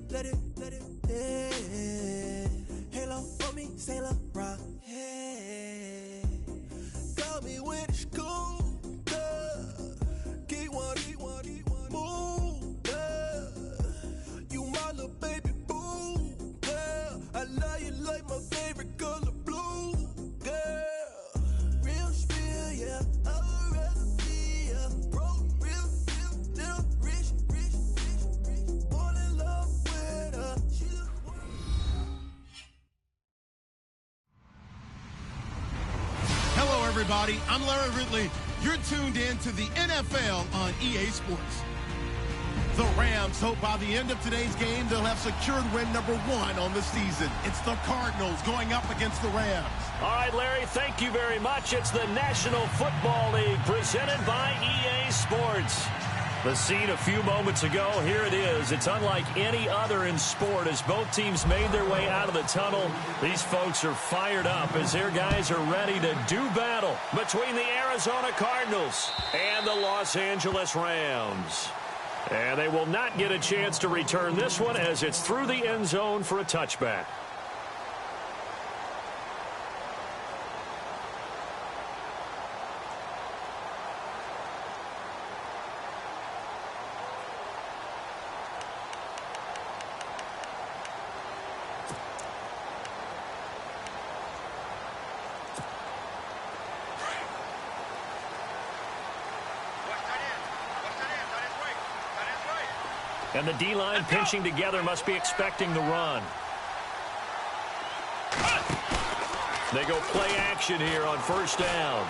let it, yeah. Halo for me, Sailor Rock, yeah. Got me with the school, keep one, move, yeah. You my little baby boo, yeah. I love you like my favorite color blue, girl. Real spill, yeah. I'd rather be a broke, real, still rich. Fall in love with her. Hello, everybody. I'm Larry Ridley. You're tuned in to the NFL on EA Sports. The Rams hope by the end of today's game they'll have secured win number 1 on the season. It's the Cardinals going up against the Rams. All right, Larry, thank you very much. It's the National Football League presented by EA Sports. The scene a few moments ago, here it is. It's unlike any other in sport as both teams made their way out of the tunnel. These folks are fired up as their guys are ready to do battle between the Arizona Cardinals and the Los Angeles Rams. And they will not get a chance to return this one as it's through the end zone for a touchback. And the D-line pinching together must be expecting the run. They go play action here on first down.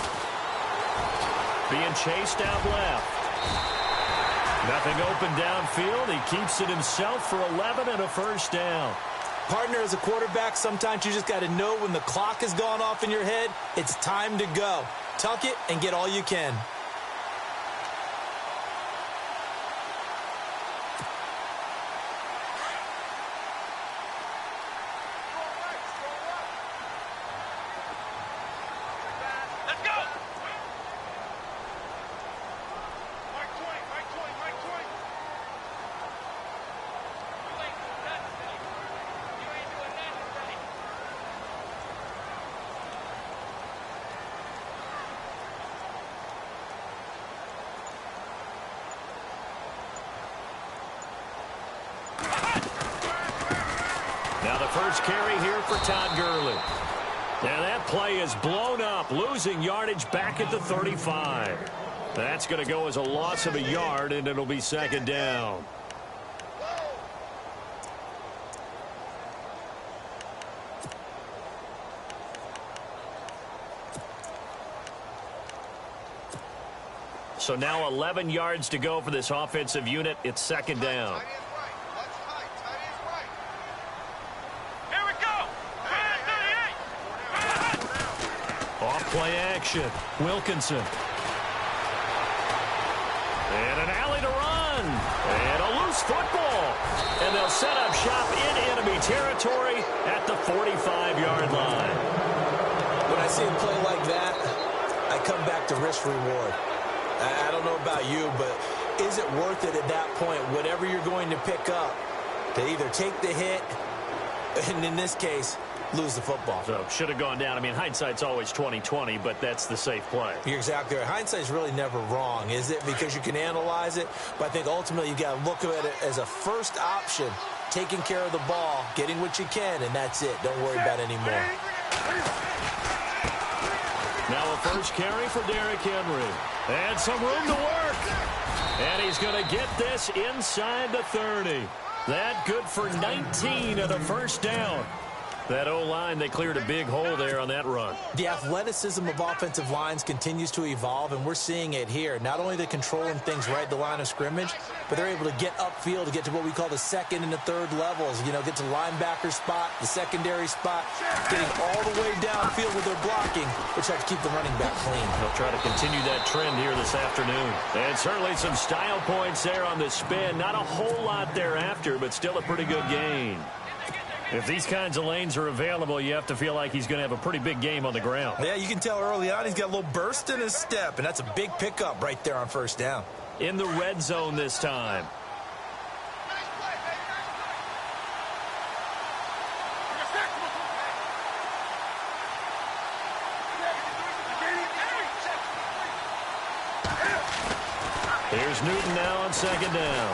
Being chased out left. Nothing open downfield. He keeps it himself for 11 and a first down. Partner, as a quarterback, sometimes you just got to know when the clock has gone off in your head, it's time to go. Tuck it and get all you can. Now the first carry here for Todd Gurley. Now that play is blown up, losing yardage back at the 35. That's going to go as a loss of a yard, and it'll be second down. So now 11 yards to go for this offensive unit. It's second down. Play action. Wilkinson. And an alley to run. And a loose football. And they'll set up shop in enemy territory at the 45-yard line. When I see a play like that, I come back to risk reward. I don't know about you, but is it worth it at that point, whatever you're going to pick up, to either take the hit, and in this case, lose the football? So should have gone down. I mean, hindsight's always 20/20, but that's the safe play. You're exactly right. Hindsight's really never wrong, is it? Because you can analyze it, but I think ultimately you got to look at it as a first option, taking care of the ball, getting what you can, and that's it. Don't worry about it anymore. Now a first carry for Derrick Henry. And some room to work. And he's going to get this inside the 30. That good for 19 and a first down. That O-line, they cleared a big hole there on that run. The athleticism of offensive lines continues to evolve, and we're seeing it here. Not only are they controlling things right at the line of scrimmage, but they're able to get upfield to get to what we call the second and the third levels. You know, get to the linebacker spot, the secondary spot, getting all the way downfield with their blocking, which helps keep the running back clean. They'll try to continue that trend here this afternoon. And certainly some style points there on the spin. Not a whole lot thereafter, but still a pretty good gain. If these kinds of lanes are available, you have to feel like he's going to have a pretty big game on the ground. Yeah, you can tell early on he's got a little burst in his step, and that's a big pickup right there on first down. In the red zone this time. Here's Newton now on second down.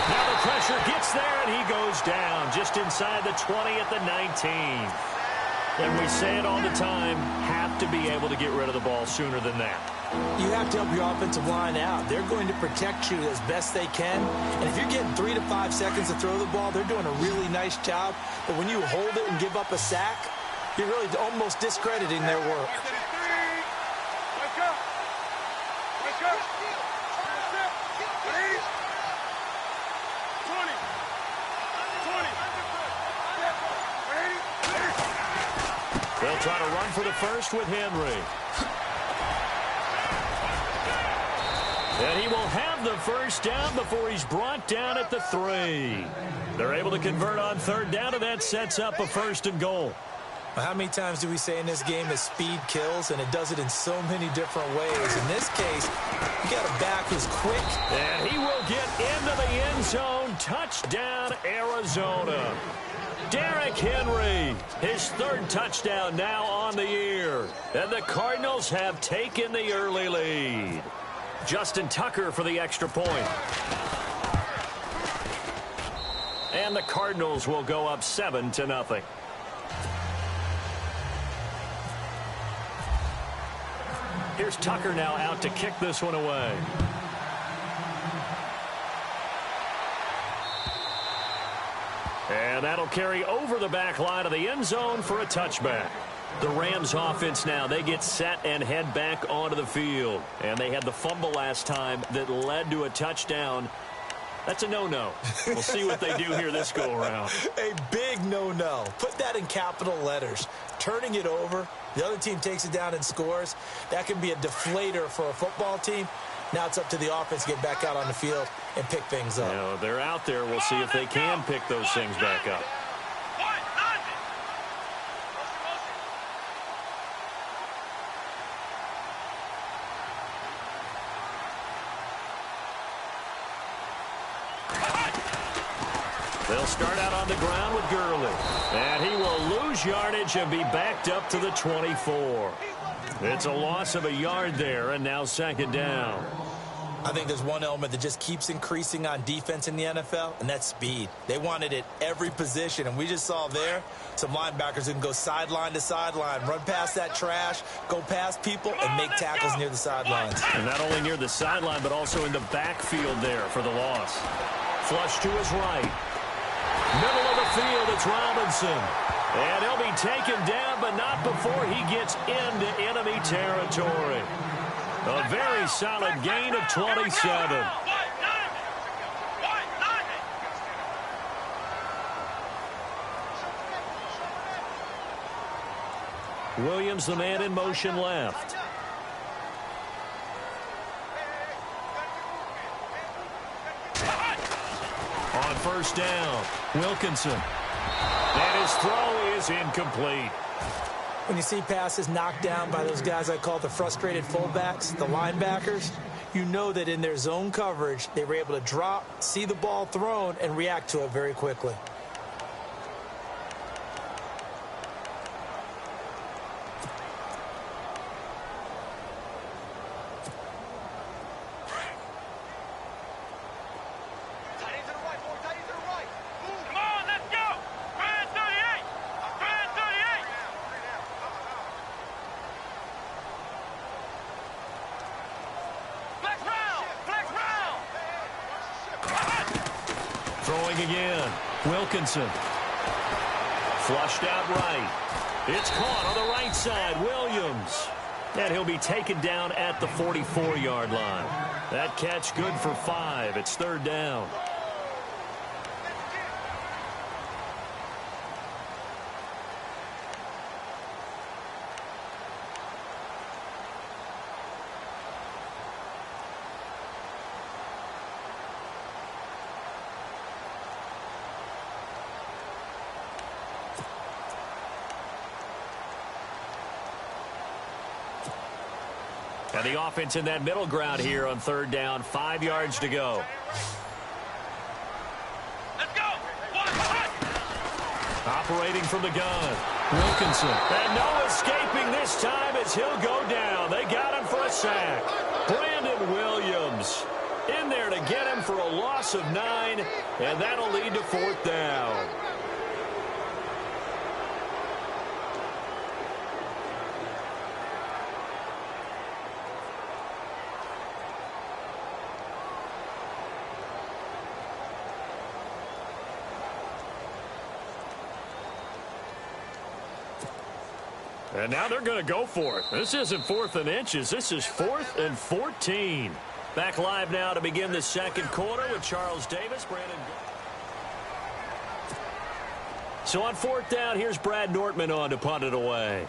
Now the pressure gets there, and he goes down just inside the 20 at the 19. And we say it all the time, have to be able to get rid of the ball sooner than that. You have to help your offensive line out. They're going to protect you as best they can. And if you're getting 3 to 5 seconds to throw the ball, they're doing a really nice job. But when you hold it and give up a sack, you're really almost discrediting their work. They'll try to run for the first with Henry. And he will have the first down before he's brought down at the 3. They're able to convert on third down, and that sets up a 1st and goal. Well, how many times do we say in this game that speed kills, and it does it in so many different ways? In this case, you got a back who's quick. And he will get into the end zone. Touchdown, Arizona. Derrick Henry, his 3rd touchdown now on the year. And the Cardinals have taken the early lead. Justin Tucker for the extra point. And the Cardinals will go up 7-0. Here's Tucker now out to kick this one away. And that'll carry over the back line of the end zone for a touchback. The Rams offense now, they get set and head back onto the field. And they had the fumble last time that led to a touchdown. That's a no-no. We'll see what they do here this go-around. A big no-no. Put that in capital letters. Turning it over, the other team takes it down and scores. That can be a deflator for a football team. Now it's up to the offense to get back out on the field and pick things up. You know, they're out there. We'll see if they can pick those things back up. They'll start out on the ground with Gurley. And he will lose yardage and be backed up to the 24. It's a loss of a yard there, and now 2nd down. I think there's one element that just keeps increasing on defense in the NFL, and that's speed. They want it at every position, and we just saw there some linebackers who can go sideline to sideline, run past that trash, go past people, and make tackles near the sidelines. And not only near the sideline, but also in the backfield there for the loss. Flush to his right. Middle of the field, it's Robinson. And he'll be taken down, but not before he gets into enemy territory. A very solid gain of 27. Williams, the man in motion left. On 1st down, Wilkinson. And his throw is incomplete. When you see passes knocked down by those guys I call the frustrated fullbacks, the linebackers, you know that in their zone coverage, they were able to drop, see the ball thrown, and react to it very quickly. Throwing again. Wilkinson. Flushed out right. It's caught on the right side. Williams. And he'll be taken down at the 44-yard line. That catch good for 5. It's 3rd down. And the offense in that middle ground here on 3rd down. 5 yards to go. Let's go. operating from the gun. Wilkinson. And no escaping this time as he'll go down. They got him for a sack. Brandon Williams in there to get him for a loss of 9, and that'll lead to 4th down. And now they're going to go for it. This isn't 4th and inches. This is 4th and 14. Back live now to begin the second quarter with Charles Davis. Brandon. So on 4th down, here's Brad Nortman on to punt it away.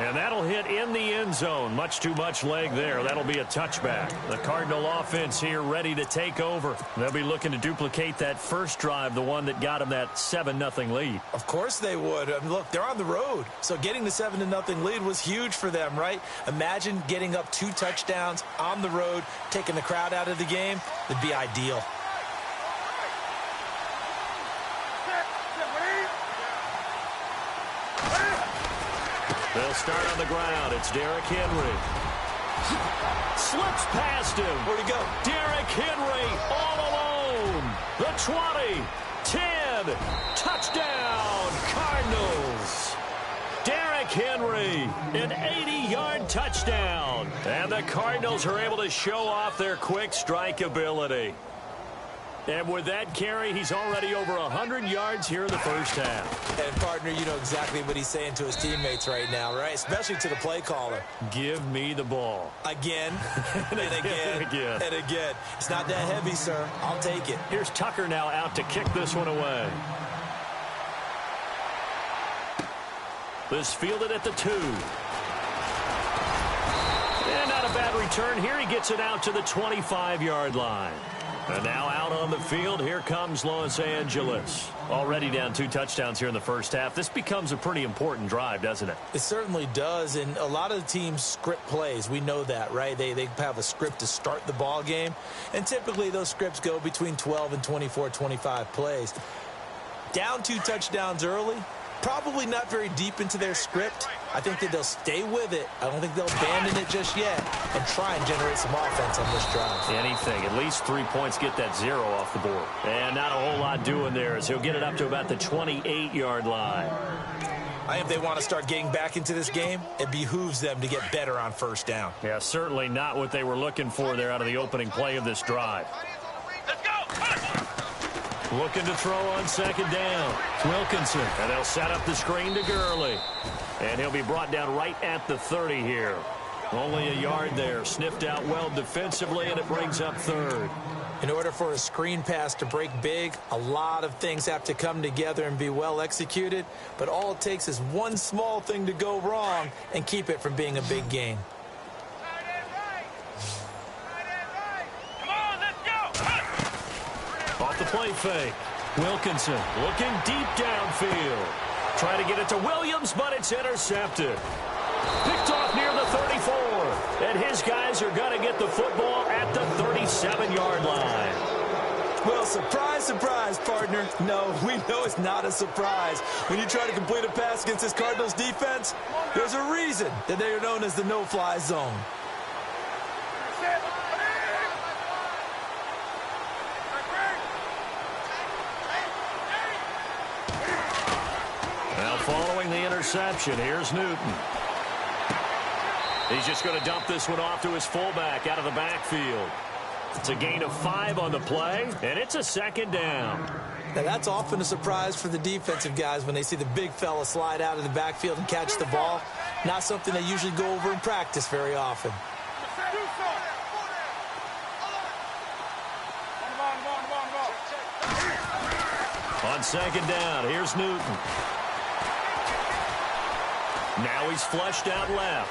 And that'll hit in the end zone. Much too much leg there. That'll be a touchback. The Cardinal offense here ready to take over. They'll be looking to duplicate that first drive, the one that got them that 7-0 lead. Of course they would. I mean, look, they're on the road. So getting the 7-0 lead was huge for them, right? Imagine getting up 2 touchdowns on the road, taking the crowd out of the game. It'd be ideal. They'll start on the ground. It's Derrick Henry. Slips past him. Where'd he go? Derrick Henry all alone. The 20, 10, touchdown, Cardinals. Derrick Henry, an 80-yard touchdown. And the Cardinals are able to show off their quick strike ability. And with that carry, he's already over 100 yards here in the first half. And, partner, you know exactly what he's saying to his teammates right now, right? Especially to the play caller. Give me the ball. Again, and again, and again. It's not that heavy, sir. I'll take it. Here's Tucker now out to kick this one away. This fielded at the 2. And not a bad return here. He gets it out to the 25-yard line. And now out on the field, here comes Los Angeles. Already down 2 touchdowns here in the first half. This becomes a pretty important drive, doesn't it? It certainly does, and a lot of the teams script plays. We know that, right? They have a script to start the ball game, and typically those scripts go between 12 and 24, 25 plays. Down 2 touchdowns early, probably not very deep into their script. I think that they'll stay with it. I don't think they'll abandon it just yet and try and generate some offense on this drive. Anything. At least 3 points, get that 0 off the board. And not a whole lot doing there as he'll get it up to about the 28-yard line. I think if they want to start getting back into this game, it behooves them to get better on first down. Yeah, certainly not what they were looking for there out of the opening play of this drive. Let's go! Looking to throw on second down. Wilkinson. And they'll set up the screen to Gurley. And he'll be brought down right at the 30 here. Only a yard there. Sniffed out well defensively, and it brings up 3rd. In order for a screen pass to break big, a lot of things have to come together and be well executed. But all it takes is one small thing to go wrong and keep it from being a big gain. Come on, let's go! Off the play fake. Wilkinson looking deep downfield. Trying to get it to Williams, but it's intercepted. Picked off near the 34. And his guys are going to get the football at the 37-yard line. Well, surprise, surprise, partner. No, we know it's not a surprise. When you try to complete a pass against this Cardinals defense, there's a reason that they are known as the no-fly zone. Now following the interception, here's Newton. He's just going to dump this one off to his fullback out of the backfield. It's a gain of 5 on the play, and it's a second down. Now, that's often a surprise for the defensive guys when they see the big fella slide out of the backfield and catch the ball. Not something they usually go over in practice very often. On second down, here's Newton. Now he's flushed out left.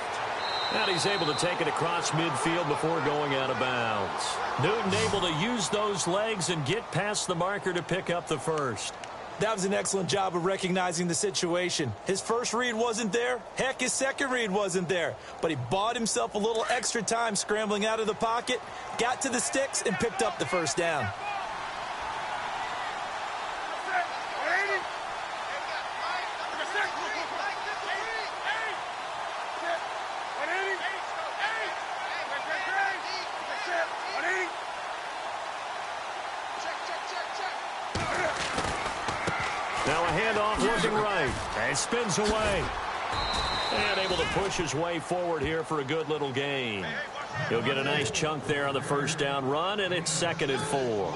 And he's able to take it across midfield before going out of bounds. Newton able to use those legs and get past the marker to pick up the first. That was an excellent job of recognizing the situation. His first read wasn't there. Heck, his second read wasn't there. But he bought himself a little extra time scrambling out of the pocket, got to the sticks, and picked up the first down. Now a handoff looking right. And spins away. And able to push his way forward here for a good little gain. He'll get a nice chunk there on the first down run, and it's 2nd and 4.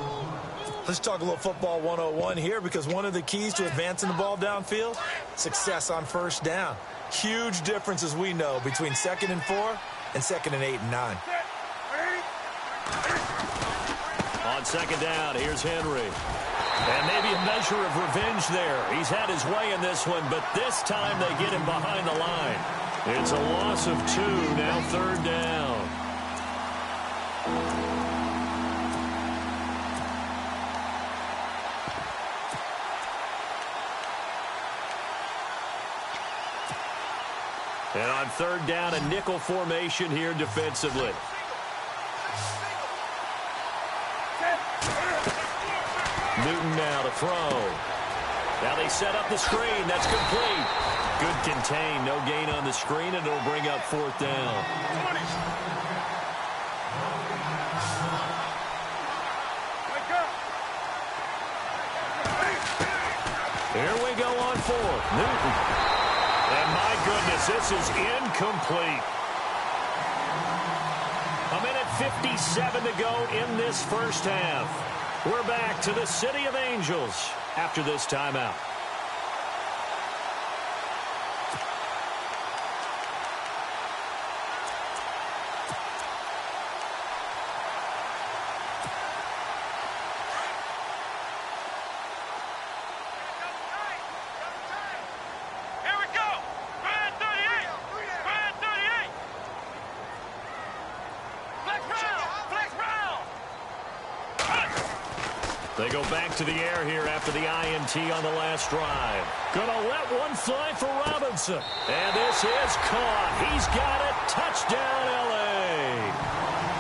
Let's talk a little football 101 here, because one of the keys to advancing the ball downfield, success on first down. Huge difference, as we know, between 2nd and 4 and 2nd and 8 and 9. On 2nd down, here's Henry. And maybe a measure of revenge there. He's had his way in this one, but this time they get him behind the line. It's a loss of 2, now 3rd down. And on 3rd down, a nickel formation here defensively. Newton now to throw. Now they set up the screen. That's complete. Good contain. No gain on the screen, and it'll bring up 4th down. Here we go on 4th. Newton. And my goodness, this is incomplete. A minute 57 to go in this first half. We're back to the City of Angels after this timeout. Here we go. Brand 38. Brand 38. Flex round. Flex round. They go back to the air here after the INT on the last drive. Gonna let one fly for Robinson. And this is caught. He's got it. Touchdown, L.A.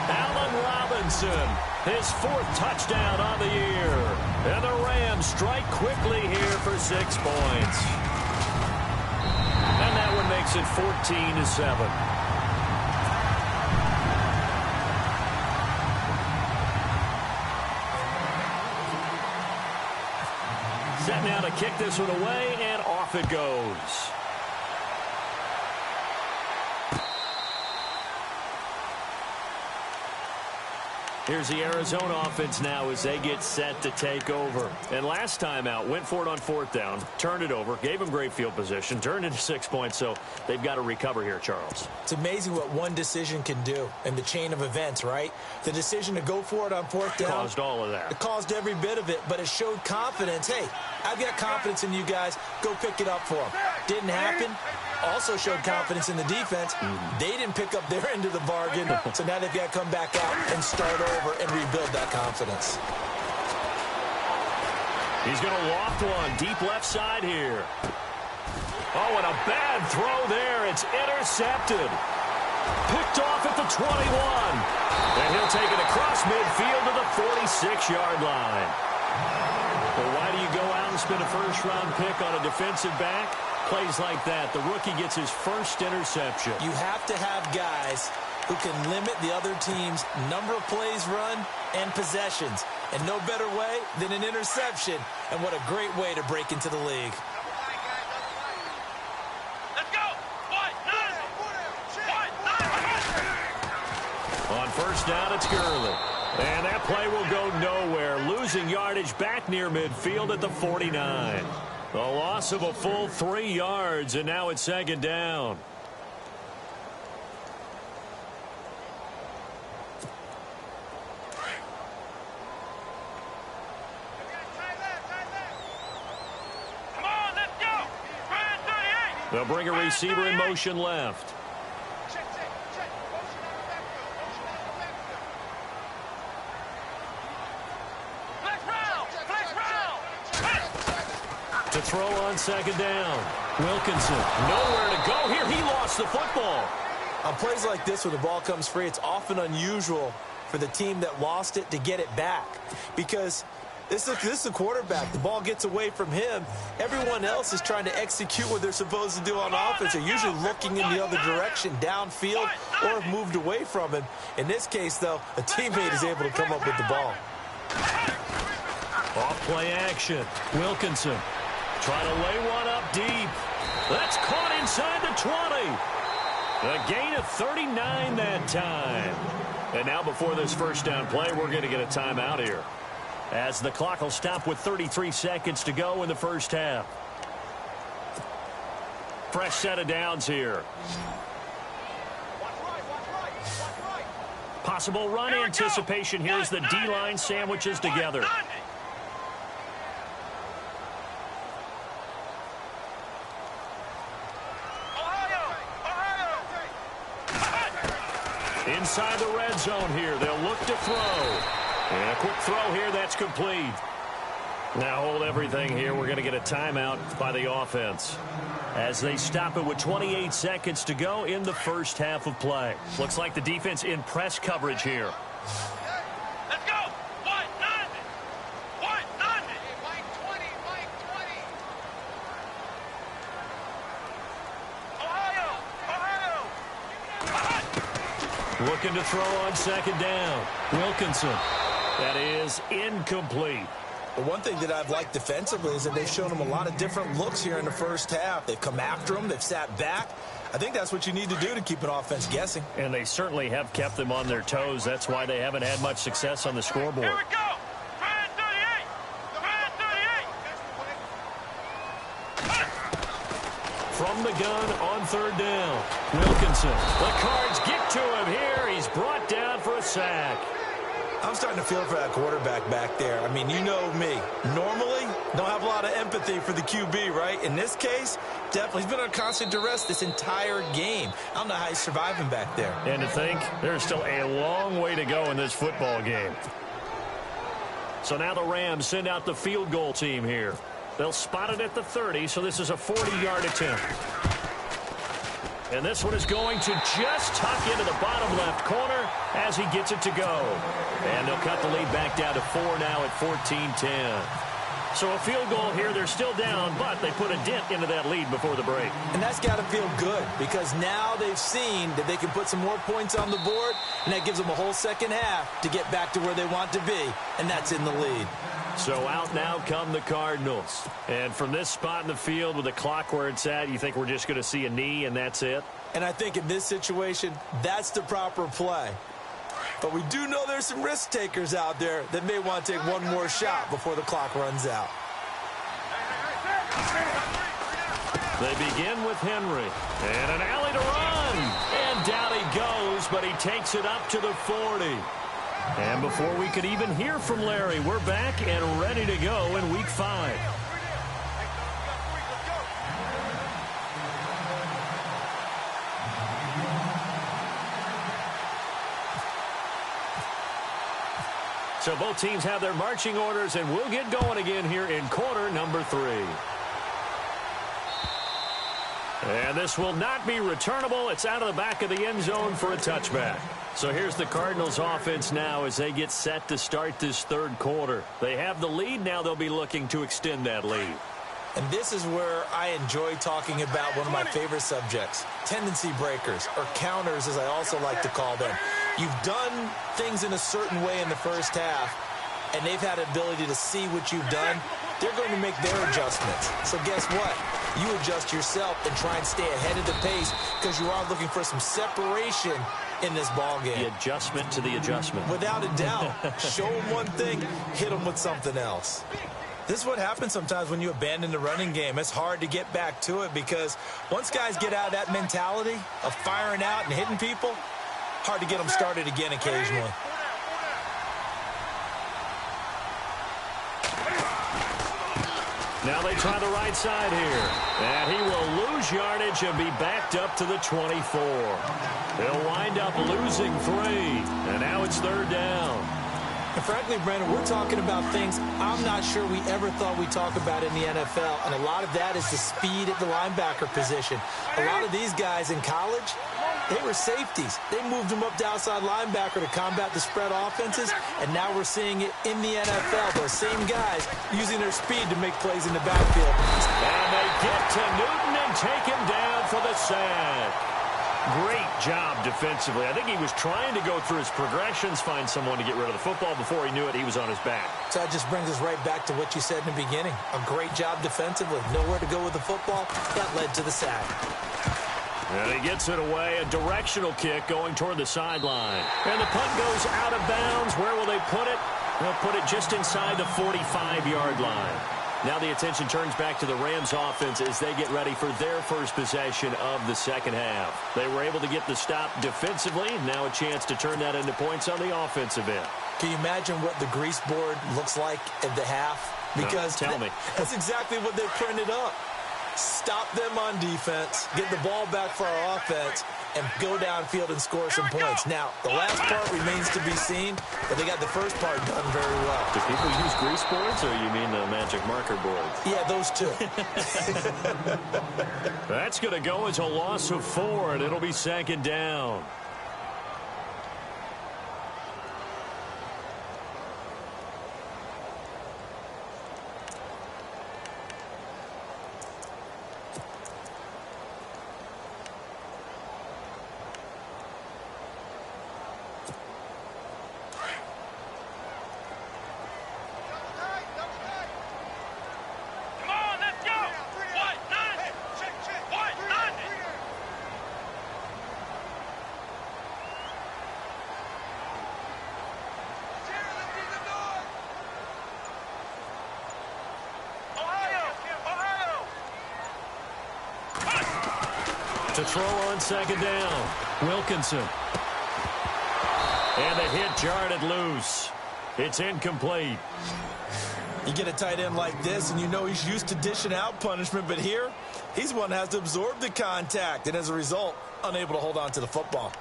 Allen Robinson, his 4th touchdown on the year. And the Rams strike quickly here for 6 points. And that one makes it 14-7. Set now to kick this one away, and off it goes. Here's the Arizona offense now as they get set to take over. And last time out, went for it on 4th down, turned it over, gave them great field position, turned into 6 points, so they've got to recover here, Charles. It's amazing what one decision can do in the chain of events, right? The decision to go for it on 4th down caused all of that. It caused every bit of it, but it showed confidence. Hey, I've got confidence in you guys. Go pick it up for them. Didn't happen. Also showed confidence in the defense. They didn't pick up their end of the bargain, so now they've got to come back out and start over and rebuild that confidence. He's going to loft one deep left side here. Oh, and a bad throw there. It's intercepted. Picked off at the 21. And he'll take it across midfield to the 46-yard line. Well, why do you go out and spend a first-round pick on a defensive back? Plays like that. The rookie gets his first interception. You have to have guys who can limit the other team's number of plays run and possessions. And no better way than an interception. And what a great way to break into the league. Let's go. On first down, it's Gurley. And that play will go nowhere. Losing yardage back near midfield at the 49. A loss of a full 3 yards, and now it's 2nd down. Come on, let's go. Brand 38. They'll bring a receiver in motion left. Check. Motion out of the backfield. Flex round. throw on second down. Wilkinson, nowhere to go here. He lost the football. On plays like this where the ball comes free, it's often unusual for the team that lost it to get it back. Because this is a quarterback. The ball gets away from him. Everyone else is trying to execute what they're supposed to do on offense. They're usually looking in the other direction, downfield, or have moved away from him. In this case, though, a teammate is able to come up with the ball. Off play action. Wilkinson trying to lay one up deep. That's caught inside the 20. A gain of 39 that time. And now before this first down play, we're going to get a timeout here, as the clock will stop with 33 seconds to go in the first half. Fresh set of downs here. Possible run anticipation here as the D-line sandwiches together. Inside the red zone here, they'll look to throw. And a quick throw here, that's complete. Now hold everything here. We're going to get a timeout by the offense, as they stop it with 28 seconds to go in the first half of play. Looks like the defense in press coverage here. Let's go. White 90. White 90. White 20. White 20. Ohio. Looking to throw on second down. Wilkinson. That is incomplete. But one thing that I've liked defensively is that they've shown them a lot of different looks here in the first half. They've come after them. They've sat back. I think that's what you need to do to keep an offense guessing. And they certainly have kept them on their toes. That's why they haven't had much success on the scoreboard. Here we go. Brand 38. Brand 38. From the gun on third down. Wilkinson. The Cards get to him here. He's brought down for a sack. I'm starting to feel for that quarterback back there. I mean, you know me. Normally, don't have a lot of empathy for the QB, right? In this case, definitely. He's been on constant duress this entire game. I don't know how he's surviving back there. And to think, there's still a long way to go in this football game. So now the Rams send out the field goal team here. They'll spot it at the 30, so this is a 40-yard attempt. And this one is going to just tuck into the bottom left corner as he gets it to go. And they'll cut the lead back down to 4 now at 14-10. So a field goal here. They're still down, but they put a dent into that lead before the break. And that's got to feel good, because now they've seen that they can put some more points on the board, and that gives them a whole second half to get back to where they want to be, and that's in the lead. So out now come the Cardinals. And from this spot in the field with the clock where it's at, you think we're just going to see a knee and that's it? And I think in this situation, that's the proper play. But we do know there's some risk takers out there that may want to take one more shot before the clock runs out. They begin with Henry. And an alley to run. And down he goes, but he takes it up to the 40. And before we could even hear from Larry, we're back and ready to go in Week 5. So both teams have their marching orders, and we'll get going again here in quarter number 3. And this will not be returnable. It's out of the back of the end zone for a touchback. So here's the Cardinals offense now as they get set to start this third quarter. They have the lead. Now they'll be looking to extend that lead. And this is where I enjoy talking about one of my favorite subjects, tendency breakers, or counters as I also like to call them. You've done things in a certain way in the first half, and they've had the ability to see what you've done. They're going to make their adjustments. So guess what? You adjust yourself and try and stay ahead of the pace, because you are looking for some separation in this ball game. The adjustment to the adjustment. Without a doubt. Show them one thing, hit them with something else. This is what happens sometimes when you abandon the running game. It's hard to get back to it, because once guys get out of that mentality of firing out and hitting people, hard to get them started again occasionally. Now they try the right side here. And he will lose yardage and be backed up to the 24. They'll wind up losing 3. And now it's third down. And frankly, Brandon, we're talking about things I'm not sure we ever thought we'd talk about in the NFL, and a lot of that is the speed at the linebacker position. A lot of these guys in college, they were safeties. They moved them up to outside linebacker to combat the spread offenses, and now we're seeing it in the NFL. Those same guys using their speed to make plays in the backfield. And they get to Newton and take him down for the sack. Great job defensively. I think he was trying to go through his progressions, find someone to get rid of the football. Before he knew it, he was on his back. So that just brings us right back to what you said in the beginning. A great job defensively. Nowhere to go with the football. That led to the sack. And he gets it away. A directional kick going toward the sideline. And the punt goes out of bounds. Where will they put it? They'll put it just inside the 45-yard line. Now the attention turns back to the Rams offense as they get ready for their first possession of the second half. They were able to get the stop defensively. Now a chance to turn that into points on the offensive end. Can you imagine what the grease board looks like at the half? Because no, tell me. That's exactly what they printed up. Stop them on defense, get the ball back for our offense, and go downfield and score some points. Now, the last part remains to be seen, but they got the first part done very well. Do people use grease boards, or you mean the magic marker boards? Yeah, those two. That's going to go as a loss of 4, and it'll be second down. To throw on second down, Wilkinson. And the hit jarred it loose. It's incomplete. You get a tight end like this, and you know he's used to dishing out punishment, but here, he's one that has to absorb the contact, and as a result, unable to hold on to the football.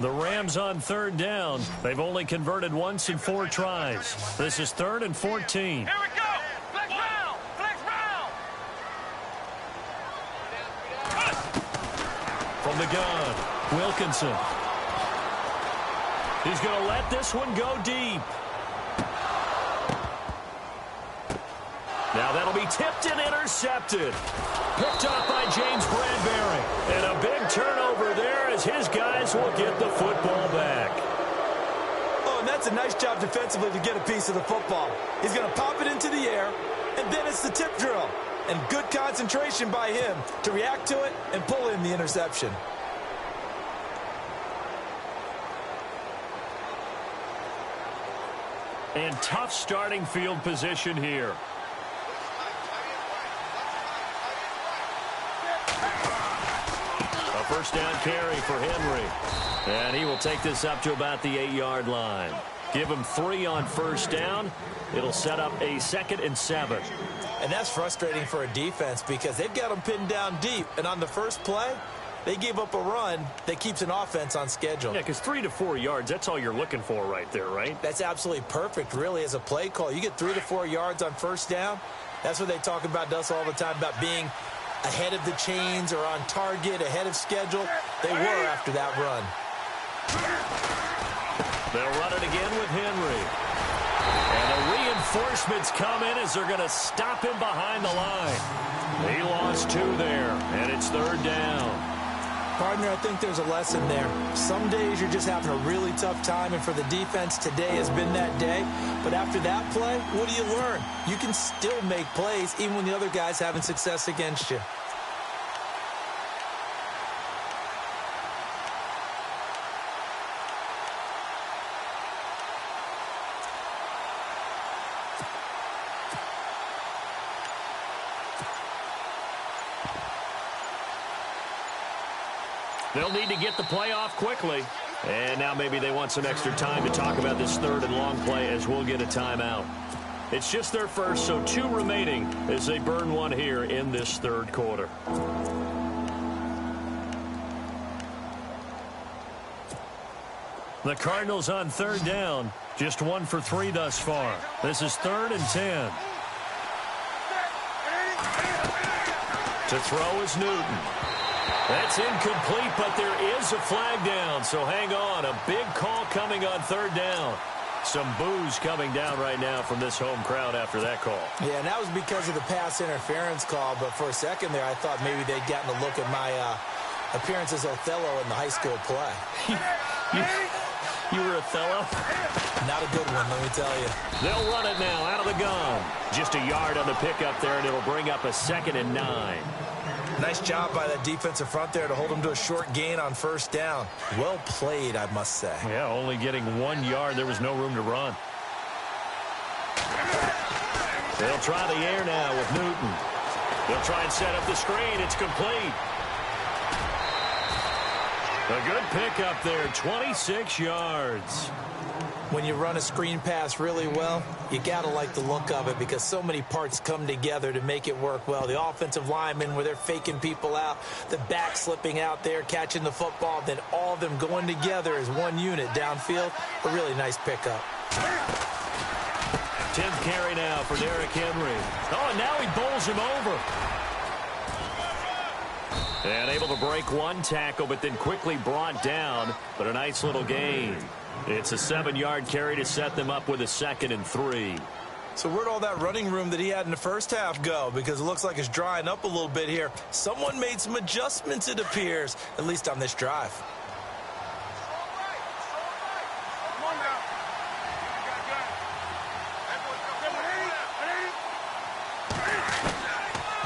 The Rams on third down. They've only converted once in 4 tries. This is 3rd and 14. Here we go. Flex round. Flex round. From the gun, Wilkinson. He's going to let this one go deep. Now that'll be tipped and intercepted. Picked off by James Bradbury. And a big turnover there as his guys will get the football back. Oh, and that's a nice job defensively to get a piece of the football. He's going to pop it into the air, and then it's the tip drill. And good concentration by him to react to it and pull in the interception. And tough starting field position here. A first down carry for Henry. And he will take this up to about the 8-yard line. Give him 3 on first down. It'll set up a 2nd and 7. And that's frustrating for a defense because they've got them pinned down deep. And on the first play, they gave up a run that keeps an offense on schedule. Yeah, because 3 to 4 yards, that's all you're looking for right there, right? That's absolutely perfect, really, as a play call. You get 3 to 4 yards on first down. That's what they talk about to us all the time, about being ahead of the chains or on target, ahead of schedule. They were after that run. They'll run it again with Henry. And the reinforcements come in as they're going to stop him behind the line. He lost 2 there, and it's 3rd down. Partner, I think there's a lesson there. Some days you're just having a really tough time, and for the defense, today has been that day. But after that play, what do you learn? You can still make plays even when the other guy's having success against you. They'll need to get the play off quickly. And now maybe they want some extra time to talk about this 3rd and long play as we'll get a timeout. It's just their first, so 2 remaining as they burn one here in this third quarter. The Cardinals on third down, just 1 for 3 thus far. This is 3rd and 10. To throw is Newton. That's incomplete, but there is a flag down, so hang on. A big call coming on third down. Some boos coming down right now from this home crowd after that call. Yeah, and that was because of the pass interference call, but for a second there I thought maybe they'd gotten a look at my appearance as Othello in the high school play. You were Othello? Not a good one, let me tell you. They'll run it now out of the gun. Just a yard on the pickup there, and it'll bring up a 2nd and 9. Nice job by that defensive front there to hold them to a short gain on first down. Well played, I must say. Yeah, only getting 1 yard. There was no room to run. They'll try the air now with Newton. They'll try and set up the screen. It's complete. A good pickup there, 26 yards. When you run a screen pass really well, you got to like the look of it because so many parts come together to make it work well. The offensive linemen, where they're faking people out, the back slipping out there, catching the football, then all of them going together as one unit downfield. A really nice pickup. 10th carry now for Derrick Henry. Oh, and now he bowls him over. And able to break 1 tackle, but then quickly brought down. But a nice little gain. It's a 7-yard carry to set them up with a 2nd and 3. So where'd all that running room that he had in the first half go? Because it looks like it's drying up a little bit here. Someone made some adjustments, it appears, at least on this drive.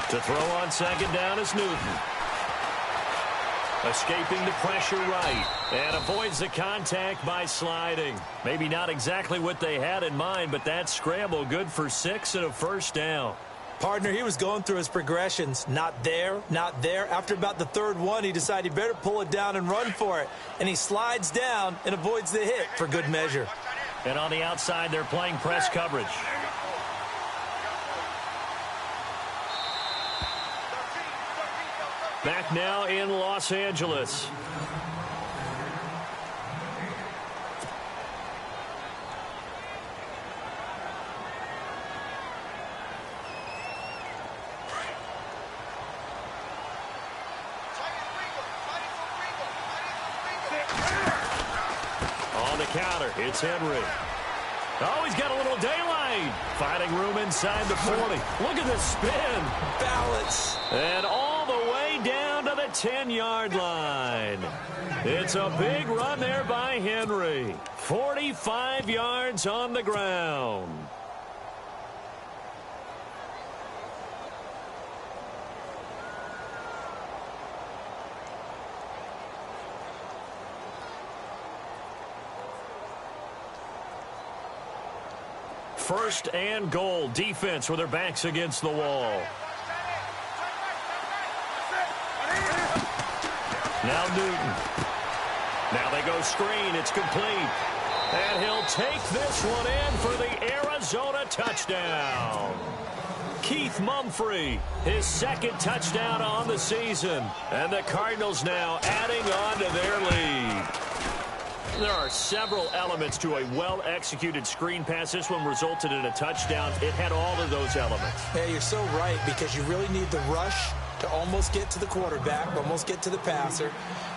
To throw on 2nd down is Newton. Escaping the pressure right. And avoids the contact by sliding. Maybe not exactly what they had in mind, but that scramble good for 6 and a first down. Partner, he was going through his progressions. Not there, not there. After about the 3rd one, he decided he better pull it down and run for it. And he slides down and avoids the hit for good measure. And on the outside, they're playing press coverage. Back now in Los Angeles. On the counter, it's Henry. Oh, he's got a little daylight. Finding room inside the 40. Look at the spin. Balance. And all the way down to the 10-yard line. It's a big run there by Henry. 45 yards on the ground. First and goal. Defense with their backs against the wall. Now Newton. Now they go screen. It's complete. And he'll take this one in for the Arizona touchdown. Keith Mumphrey, his 2nd touchdown on the season. And the Cardinals now adding on to their lead. There are several elements to a well-executed screen pass. This one resulted in a touchdown. It had all of those elements. Yeah, you're so right, because you really need the rush to almost get to the quarterback, almost get to the passer.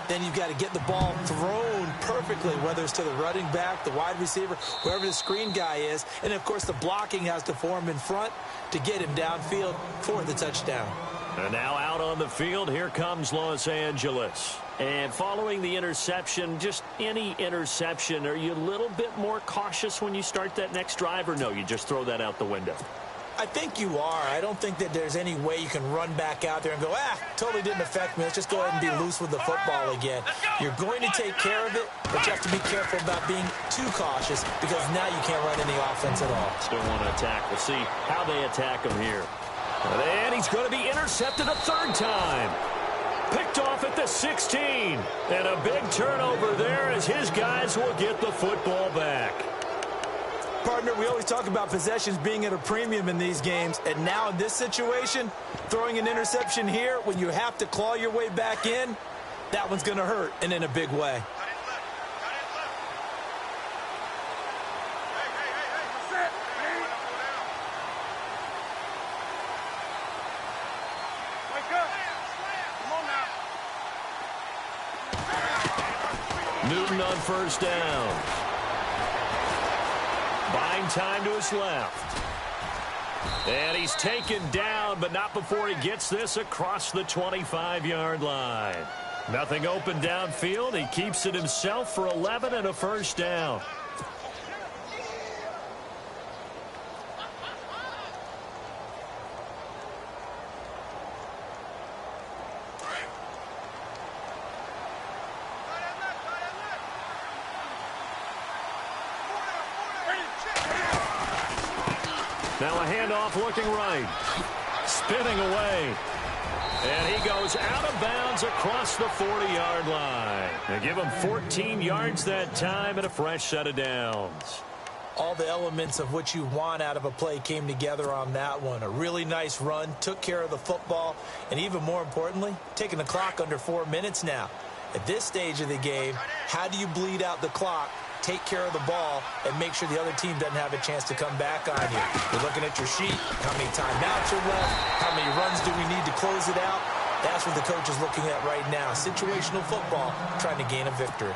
Then you've got to get the ball thrown perfectly, whether it's to the running back, the wide receiver, whoever the screen guy is. And, of course, the blocking has to form in front to get him downfield for the touchdown. And now out on the field, here comes Los Angeles. And following the interception, just any interception, are you a little bit more cautious when you start that next drive, or no, you just throw that out the window? I think you are. I don't think that there's any way you can run back out there and go, totally didn't affect me. Let's just go ahead and be loose with the football again. You're going to take care of it, but you have to be careful about being too cautious, because now you can't run any offense at all. Still want to attack. We'll see how they attack him here. And he's going to be intercepted a 3rd time. Picked off at the 16. And a big turnover there as his guys will get the football back. Partner, we always talk about possessions being at a premium in these games, and now in this situation, throwing an interception here when you have to claw your way back in, that one's going to hurt, and in a big way. Newton on first down. Buying time to his left. And he's taken down, but not before he gets this across the 25-yard line. Nothing open downfield. He keeps it himself for 11 and a first down. Now a handoff looking right. Spinning away. And he goes out of bounds across the 40-yard line. They give him 14 yards that time and a fresh set of downs. All the elements of what you want out of a play came together on that one. A really nice run, took care of the football, and even more importantly, taking the clock under 4 minutes now. At this stage of the game, how do you bleed out the clock, take care of the ball, and make sure the other team doesn't have a chance to come back on you? You're looking at your sheet, how many timeouts are left, how many runs do we need to close it out? That's what the coach is looking at right now. Situational football, trying to gain a victory.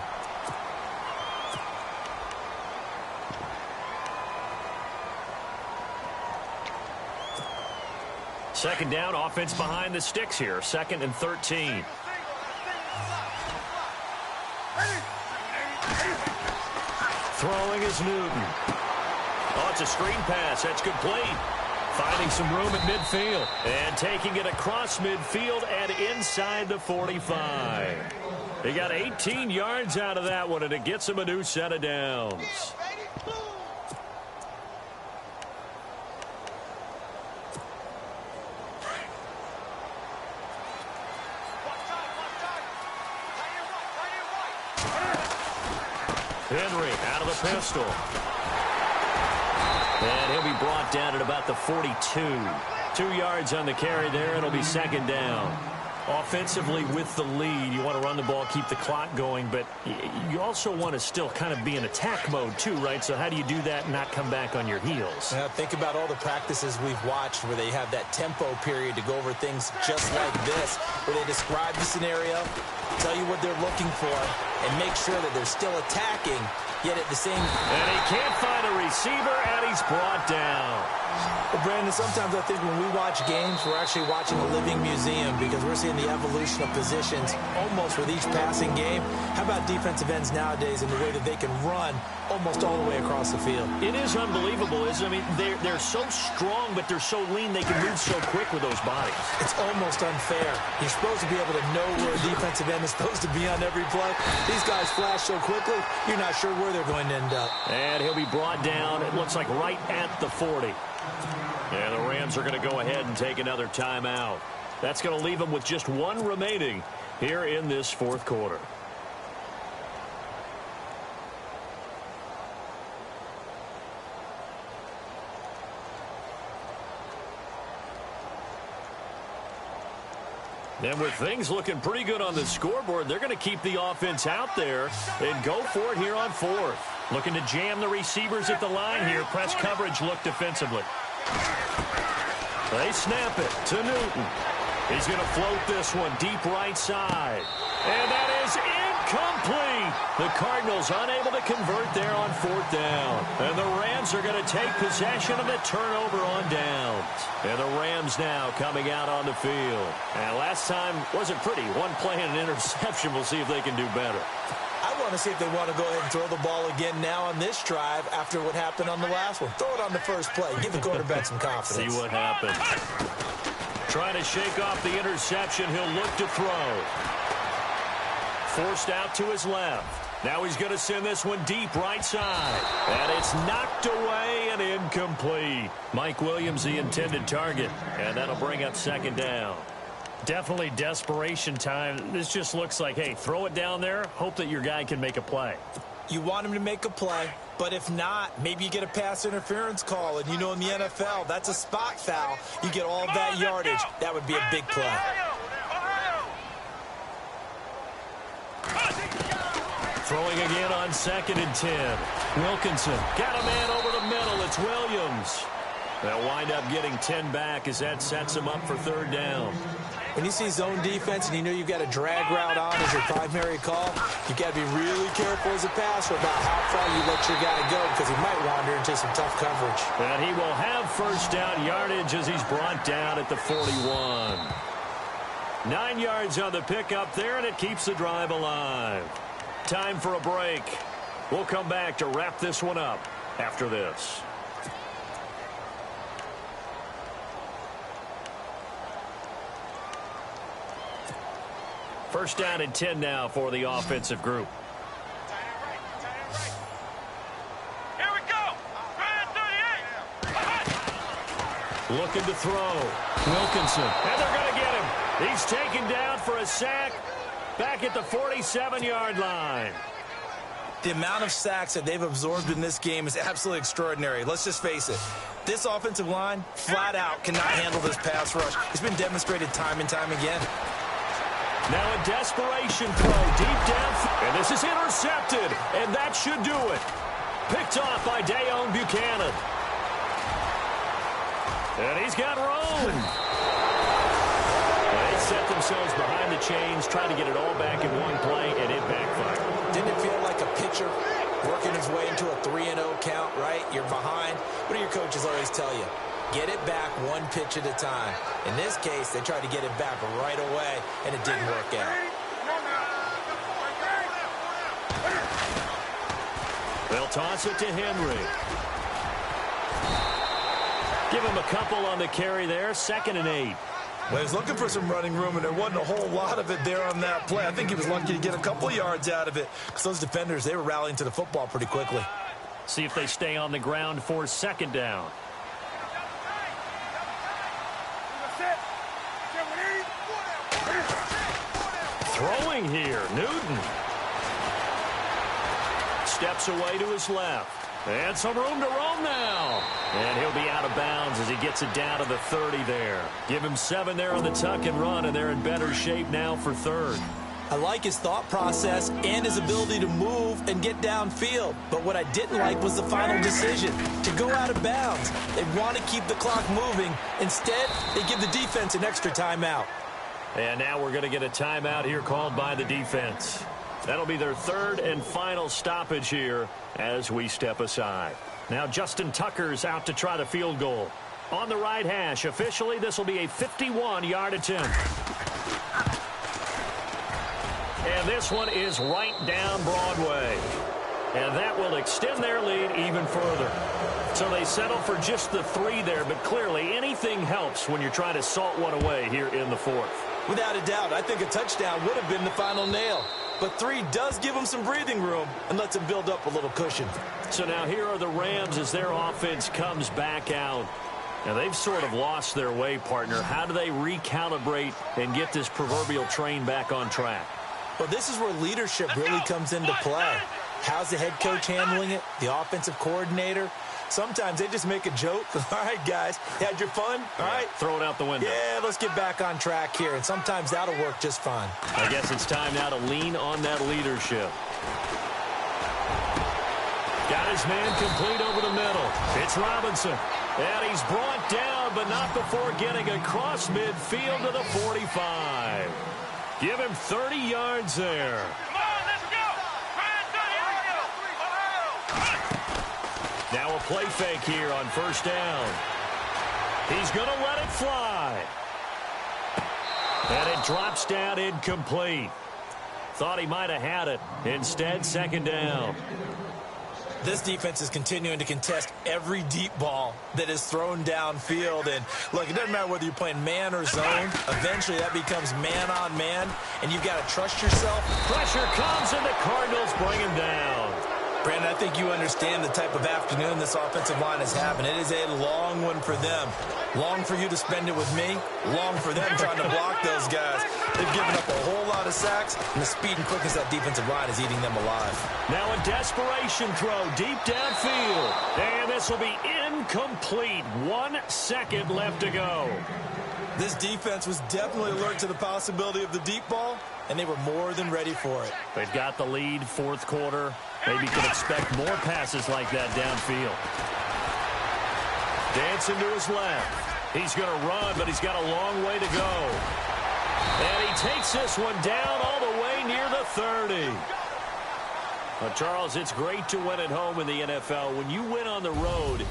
Second down, offense behind the sticks here. 2nd and 13. Throwing is Newton. Oh, it's a screen pass. That's complete. Finding some room at midfield. And taking it across midfield and inside the 45. He got 18 yards out of that one, and it gets him a new set of downs. Henry out of the pistol. And he'll be brought down at about the 42. 2 yards on the carry there. It'll be second down. Offensively with the lead, you want to run the ball, keep the clock going, but you also want to still kind of be in attack mode too, right? So how do you do that and not come back on your heels? Now, think about all the practices we've watched where they have that tempo period to go over things just like this, where they describe the scenario, tell you what they're looking for, and make sure that they're still attacking, yet at the same... And he can't find a receiver, and he's brought down. Well, Brandon, sometimes I think when we watch games, we're actually watching a living museum because we're seeing the evolution of positions almost with each passing game. How about defensive ends nowadays and the way that they can run almost all the way across the field? It is unbelievable, isn't it? I mean, they're so strong, but they're so lean, they can move so quick with those bodies. It's almost unfair. You're supposed to be able to know where a defensive end is supposed to be on every play. These guys flash so quickly, you're not sure where they're going to end up. And he'll be brought down, it looks like right at the 40. And the Rams are going to go ahead and take another timeout. That's going to leave them with just one remaining here in this fourth quarter. And with things looking pretty good on the scoreboard, they're going to keep the offense out there and go for it here on fourth. Looking to jam the receivers at the line here. Press coverage look defensively. They snap it to Newton. He's going to float this one deep right side. And that is incomplete. The Cardinals unable to convert there on fourth down. And the Rams are going to take possession of the turnover on downs. And the Rams now coming out on the field. And last time wasn't pretty. One play and an interception. We'll see if they can do better. I want to see if they want to go ahead and throw the ball again now on this drive after what happened on the last one. Throw it on the first play. Give the quarterback some confidence. See what happens. Trying to shake off the interception. He'll look to throw. Forced out to his left. Now he's going to send this one deep right side. And it's knocked away and incomplete. Mike Williams, the intended target. And that'll bring up second down. Definitely desperation time. This just looks like, hey, throw it down there, hope that your guy can make a play. You want him to make a play, but if not, maybe you get a pass interference call, and you know in the NFL, that's a spot foul. You get all that yardage. That would be a big play. Throwing again on 2nd and 10. Wilkinson got a man over the middle. It's Williams. They'll wind up getting 10 back as that sets them up for 3rd down. When you see zone defense and you know you've got a drag route on as your primary call, you've got to be really careful as a passer about how far you let your guy go because he might wander into some tough coverage. And he will have 1st down yardage as he's brought down at the 41. 9 yards on the pickup there, and it keeps the drive alive. Time for a break. We'll come back to wrap this one up after this. First down and 10 now for the offensive group. Here we go. Looking to throw. Wilkinson. And they're going to get him. He's taken down for a sack back at the 47-yard line. The amount of sacks that they've absorbed in this game is absolutely extraordinary. Let's just face it. This offensive line, flat out, cannot handle this pass rush. It's been demonstrated time and time again. Now a desperation throw deep down. And this is intercepted. And that should do it. Picked off by Dayon Buchanan. And he's got room. They set themselves behind the chains, trying to get it all back in one play, and it backfired. Didn't it feel like a pitcher working his way into a 3-0 count, right? You're behind. What do your coaches always tell you? Get it back one pitch at a time. In this case, they tried to get it back right away, and it didn't work out. They'll toss it to Henry. Give him a couple on the carry there. 2nd and 8. Well, he was looking for some running room, and there wasn't a whole lot of it there on that play. I think he was lucky to get a couple of yards out of it because those defenders, they were rallying to the football pretty quickly. See if they stay on the ground for 2nd down. Throwing here, Newton. Steps away to his left. And some room to roam now. And he'll be out of bounds as he gets it down to the 30 there. Give him 7 there on the tuck and run, and they're in better shape now for 3rd. I like his thought process and his ability to move and get downfield. But what I didn't like was the final decision, to go out of bounds. They want to keep the clock moving. Instead, they give the defense an extra timeout. And now we're going to get a timeout here called by the defense. That'll be their 3rd and final stoppage here as we step aside. Now Justin Tucker's out to try the field goal. On the right hash, officially this will be a 51-yard attempt. And this one is right down Broadway. And that will extend their lead even further. So they settle for just the 3 there, but clearly anything helps when you're trying to salt one away here in the 4th. Without a doubt, I think a touchdown would have been the final nail. But 3 does give them some breathing room and lets them build up a little cushion. So now here are the Rams as their offense comes back out. Now they've sort of lost their way, partner. How do they recalibrate and get this proverbial train back on track? Well, this is where leadership really comes into play. How's the head coach handling it? The offensive coordinator? Sometimes they just make a joke. All right, guys, had your fun? All right. Throw it out the window. Yeah, let's get back on track here. And sometimes that'll work just fine. I guess it's time now to lean on that leadership. Got his man complete over the middle. It's Robinson. And he's brought down, but not before getting across midfield to the 45. Give him 30 yards there. Now a play fake here on 1st down. He's going to let it fly. And it drops down incomplete. Thought he might have had it. Instead, 2nd down. This defense is continuing to contest every deep ball that is thrown downfield. And, look, it doesn't matter whether you're playing man or zone. Eventually, that becomes man-on-man, and you've got to trust yourself. Pressure comes, and the Cardinals bring him down. Brandon, I think you understand the type of afternoon this offensive line is having. It is a long one for them. Long for you to spend it with me. Long for them trying to block those guys. They've given up a whole lot of sacks, and the speed and quickness of that defensive line is eating them alive. Now a desperation throw deep downfield. And this will be incomplete. 1 second left to go. This defense was definitely alert to the possibility of the deep ball, and they were more than ready for it. They've got the lead, fourth quarter. Maybe could expect more passes like that downfield. Dancing to his left. He's going to run, but he's got a long way to go. And he takes this one down all the way near the 30. Well, Charles, it's great to win at home in the NFL. When you win on the road,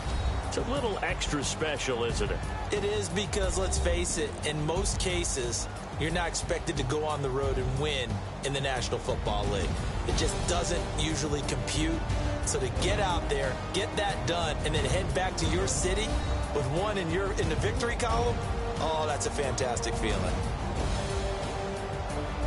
it's a little extra special, isn't it? It is, because, let's face it, in most cases, you're not expected to go on the road and win in the National Football League. It just doesn't usually compute. So to get out there, get that done, and then head back to your city with one in the victory column, oh, that's a fantastic feeling.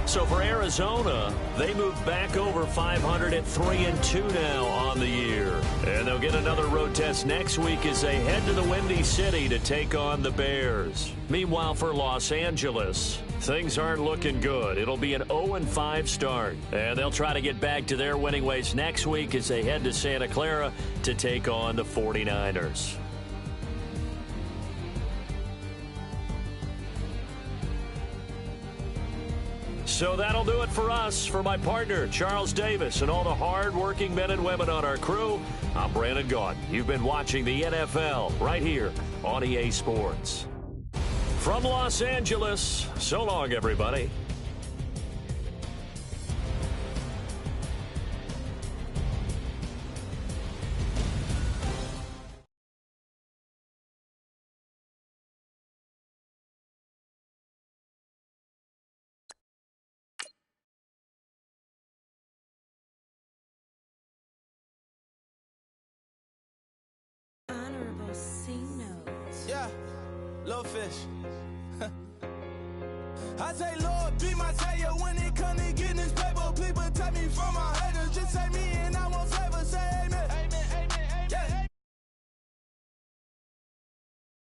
So for Arizona, they move back over 500 at 3-2 now on the year. And they'll get another road test next week as they head to the Windy City to take on the Bears. Meanwhile, for Los Angeles, things aren't looking good. It'll be an 0-5 start. And they'll try to get back to their winning ways next week as they head to Santa Clara to take on the 49ers. So that'll do it for us. For my partner, Charles Davis, and all the hard-working men and women on our crew, I'm Brandon Gaudin. You've been watching the NFL right here on EA Sports. From Los Angeles, so long, everybody. Yeah, little fish. I say, Lord, be my savior when it comes to getting this paper. Please protect me from my haters. Just take me